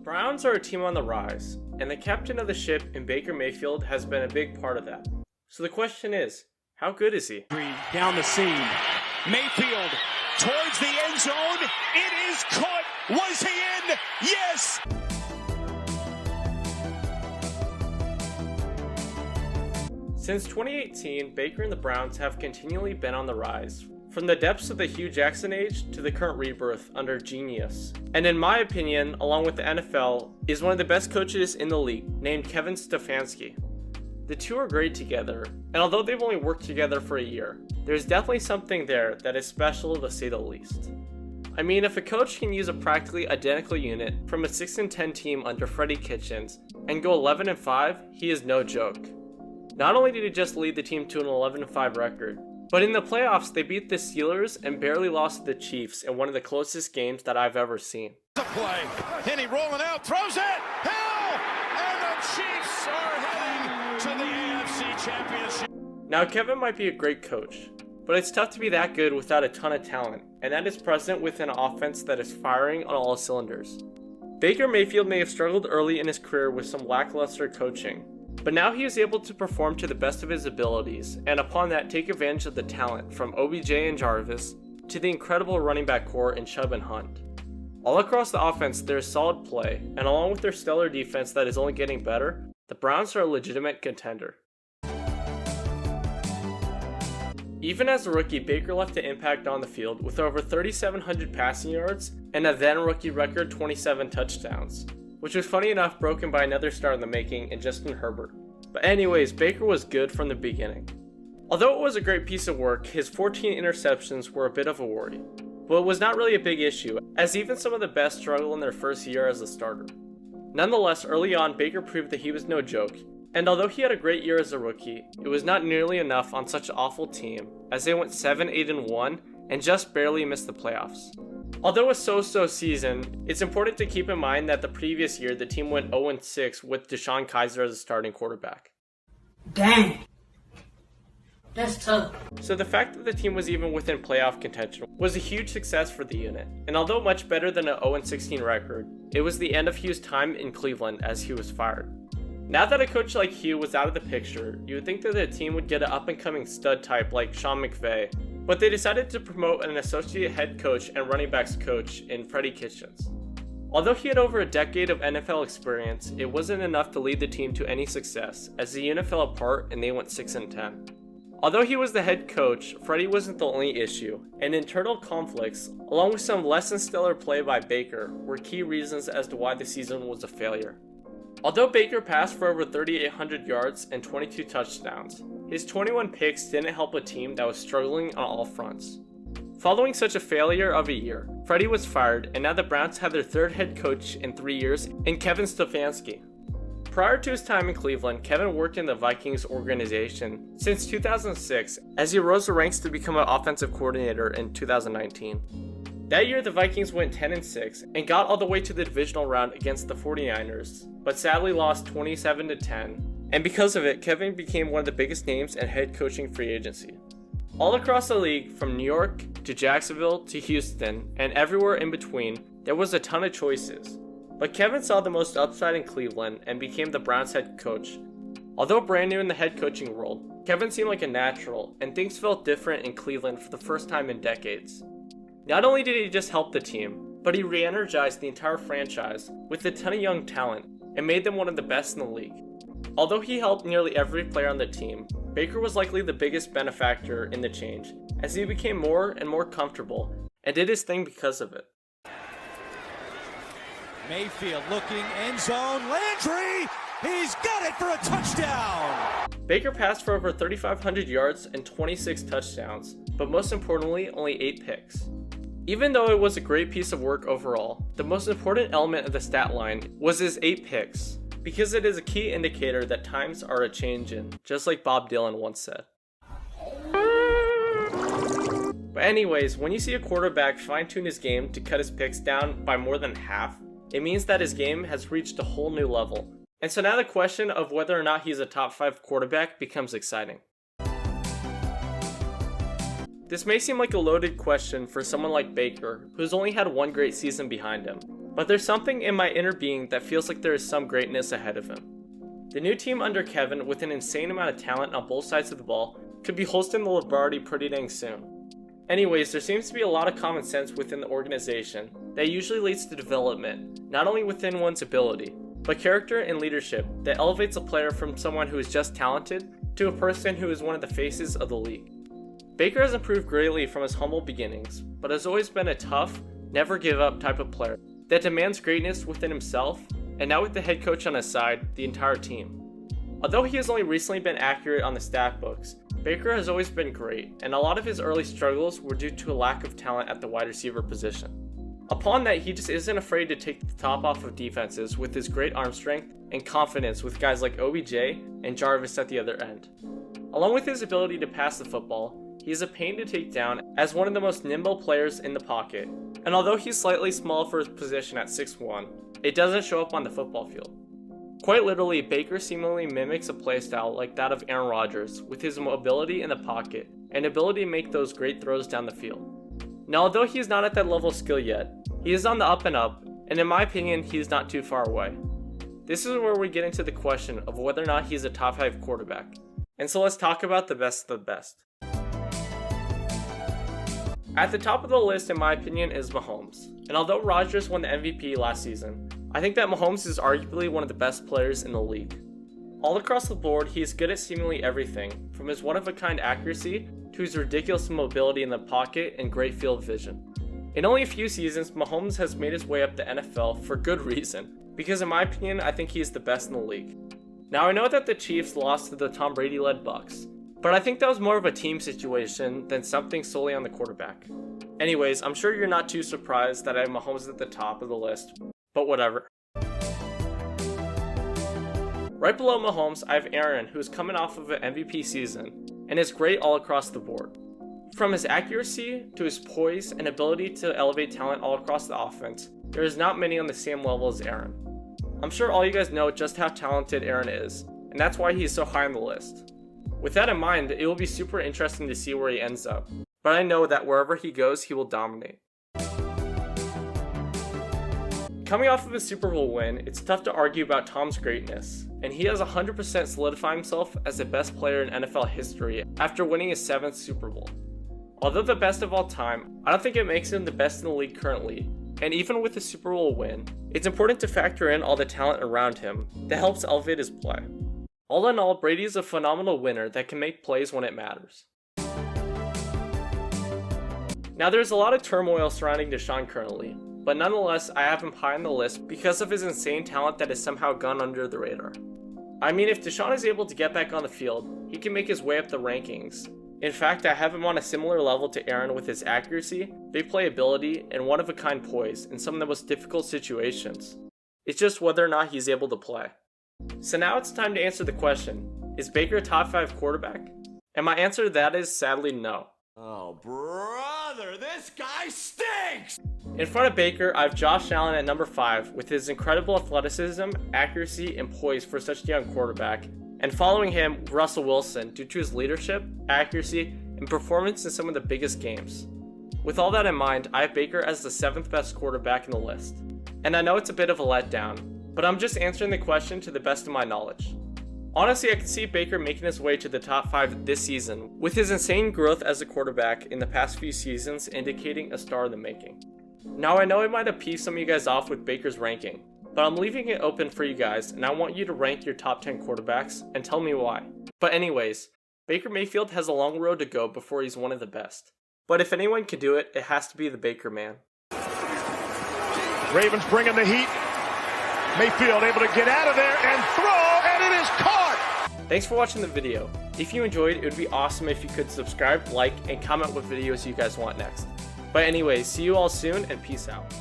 Browns are a team on the rise, and the captain of the ship in Baker Mayfield has been a big part of that. So the question is, how good is he? Down the seam. Mayfield towards the end zone. It is caught. Was he in? Yes! Since 2018, Baker and the Browns have continually been on the rise, from the depths of the Hugh Jackson age to the current rebirth under Genius. And in my opinion, along with the NFL, is one of the best coaches in the league, named Kevin Stefanski. The two are great together, and although they've only worked together for a year, there's definitely something there that is special to say the least. I mean, if a coach can use a practically identical unit from a 6-10 team under Freddie Kitchens and go 11-5, he is no joke. Not only did he just lead the team to an 11-5 record, but in the playoffs they beat the Steelers and barely lost to the Chiefs in one of the closest games that I've ever seen. The play. Henny rolling out, throws it! Hill! And the Chiefs are heading to the AFC Championship. Now, Kevin might be a great coach, but it's tough to be that good without a ton of talent, and that is present within an offense that is firing on all cylinders. Baker Mayfield may have struggled early in his career with some lackluster coaching, but now he is able to perform to the best of his abilities, and upon that take advantage of the talent from OBJ and Jarvis to the incredible running back core in Chubb and Hunt. All across the offense there is solid play, and along with their stellar defense that is only getting better, the Browns are a legitimate contender. Even as a rookie, Baker left an impact on the field with over 3,700 passing yards and a then-rookie record 27 touchdowns, which was funny enough broken by another star in the making in Justin Herbert. But anyways, Baker was good from the beginning. Although it was a great piece of work, his 14 interceptions were a bit of a worry. But it was not really a big issue, as even some of the best struggle in their first year as a starter. Nonetheless, early on, Baker proved that he was no joke, and although he had a great year as a rookie, it was not nearly enough on such an awful team, as they went 7-8-1 and just barely missed the playoffs. Although a so-so season, it's important to keep in mind that the previous year the team went 0-6 with Deshaun Kaiser as a starting quarterback. Dang! That's tough. So the fact that the team was even within playoff contention was a huge success for the unit, and although much better than an 0-16 record, it was the end of Hugh's time in Cleveland as he was fired. Now that a coach like Hugh was out of the picture, you would think that the team would get an up-and-coming stud type like Sean McVay, but they decided to promote an associate head coach and running backs coach in Freddie Kitchens. Although he had over a decade of NFL experience, it wasn't enough to lead the team to any success, as the unit fell apart and they went 6-10. Although he was the head coach, Freddie wasn't the only issue, and internal conflicts, along with some less than stellar play by Baker, were key reasons as to why the season was a failure. Although Baker passed for over 3,800 yards and 22 touchdowns, his 21 picks didn't help a team that was struggling on all fronts. Following such a failure of a year, Freddie was fired, and now the Browns have their third head coach in 3 years in Kevin Stefanski. Prior to his time in Cleveland, Kevin worked in the Vikings organization since 2006 as he rose the ranks to become an offensive coordinator in 2019. That year, the Vikings went 10-6 and got all the way to the divisional round against the 49ers, but sadly lost 27-10, and because of it, Kevin became one of the biggest names in head coaching free agency. All across the league, from New York to Jacksonville to Houston, and everywhere in between, there was a ton of choices. But Kevin saw the most upside in Cleveland and became the Browns head coach. Although brand new in the head coaching world, Kevin seemed like a natural, and things felt different in Cleveland for the first time in decades. Not only did he just help the team, but he re-energized the entire franchise with a ton of young talent and made them one of the best in the league. Although he helped nearly every player on the team, Baker was likely the biggest benefactor in the change, as he became more and more comfortable and did his thing because of it. Mayfield looking, end zone, Landry! He's got it for a touchdown! Baker passed for over 3,500 yards and 26 touchdowns, but most importantly, only 8 picks. Even though it was a great piece of work overall, the most important element of the stat line was his 8 picks, because it is a key indicator that times are a changin', just like Bob Dylan once said. But anyways, when you see a quarterback fine-tune his game to cut his picks down by more than half, it means that his game has reached a whole new level. And so now the question of whether or not he's a top 5 quarterback becomes exciting. This may seem like a loaded question for someone like Baker, who's only had one great season behind him. but there's something in my inner being that feels like there is some greatness ahead of him. The new team under Kevin, with an insane amount of talent on both sides of the ball, could be hosting the Lombardi pretty dang soon. Anyways, there seems to be a lot of common sense within the organization that usually leads to development, not only within one's ability, but character and leadership that elevates a player from someone who is just talented to a person who is one of the faces of the league. Baker has improved greatly from his humble beginnings, but has always been a tough, never give up type of player that demands greatness within himself, and now with the head coach on his side, the entire team. Although he has only recently been accurate on the stat books, Baker has always been great, and a lot of his early struggles were due to a lack of talent at the wide receiver position. Upon that, he just isn't afraid to take the top off of defenses with his great arm strength and confidence with guys like OBJ and Jarvis at the other end. Along with his ability to pass the football, he is a pain to take down as one of the most nimble players in the pocket, and although he's slightly small for his position at 6'1", it doesn't show up on the football field. Quite literally, Baker seemingly mimics a playstyle like that of Aaron Rodgers with his mobility in the pocket and ability to make those great throws down the field. Now, although he is not at that level of skill yet, he is on the up and up, and in my opinion, he is not too far away. This is where we get into the question of whether or not he's a top 5 quarterback. And so let's talk about the best of the best. At the top of the list, in my opinion, is Mahomes. And although Rodgers won the MVP last season, I think that Mahomes is arguably one of the best players in the league. All across the board, he is good at seemingly everything, from his one-of-a-kind accuracy to his ridiculous mobility in the pocket and great field vision. In only a few seasons, Mahomes has made his way up the NFL for good reason, because in my opinion, I think he is the best in the league. Now, I know that the Chiefs lost to the Tom Brady-led Bucs, but I think that was more of a team situation than something solely on the quarterback. Anyways, I'm sure you're not too surprised that I have Mahomes at the top of the list, but whatever. Right below Mahomes, I have Aaron, who is coming off of an MVP season, and is great all across the board. From his accuracy to his poise and ability to elevate talent all across the offense, there is not many on the same level as Aaron. I'm sure all you guys know just how talented Aaron is, and that's why he is so high on the list. With that in mind, it will be super interesting to see where he ends up, but I know that wherever he goes, he will dominate. Coming off of a Super Bowl win, it's tough to argue about Tom's greatness, and he has 100% solidified himself as the best player in NFL history after winning his 7th Super Bowl. Although the best of all time, I don't think it makes him the best in the league currently, and even with the Super Bowl win, it's important to factor in all the talent around him that helps elevate his play. All in all, Brady is a phenomenal winner that can make plays when it matters. Now, there's a lot of turmoil surrounding Deshaun currently, but nonetheless, I have him high on the list because of his insane talent that has somehow gone under the radar. I mean, if Deshaun is able to get back on the field, he can make his way up the rankings. In fact, I have him on a similar level to Aaron with his accuracy, big playability, and one-of-a-kind poise in some of the most difficult situations. It's just whether or not he's able to play. So now it's time to answer the question, is Baker a top 5 quarterback? And my answer to that is sadly no. Oh, brother, this guy stinks! In front of Baker, I have Josh Allen at number 5 with his incredible athleticism, accuracy, and poise for such a young quarterback. And following him, Russell Wilson, due to his leadership, accuracy, and performance in some of the biggest games. With all that in mind, I have Baker as the 7th best quarterback in the list. And I know it's a bit of a letdown, but I'm just answering the question to the best of my knowledge. Honestly, I could see Baker making his way to the top 5 this season, with his insane growth as a quarterback in the past few seasons indicating a star in the making. Now, I know I might have pissed some of you guys off with Baker's ranking, but I'm leaving it open for you guys, and I want you to rank your top 10 quarterbacks and tell me why. But anyways, Baker Mayfield has a long road to go before he's one of the best. But if anyone can do it, it has to be the Baker man. Ravens bringing the heat. Mayfield able to get out of there and throw, and it is caught! Thanks for watching the video. If you enjoyed, it would be awesome if you could subscribe, like, and comment what videos you guys want next. But anyways, see you all soon, and peace out.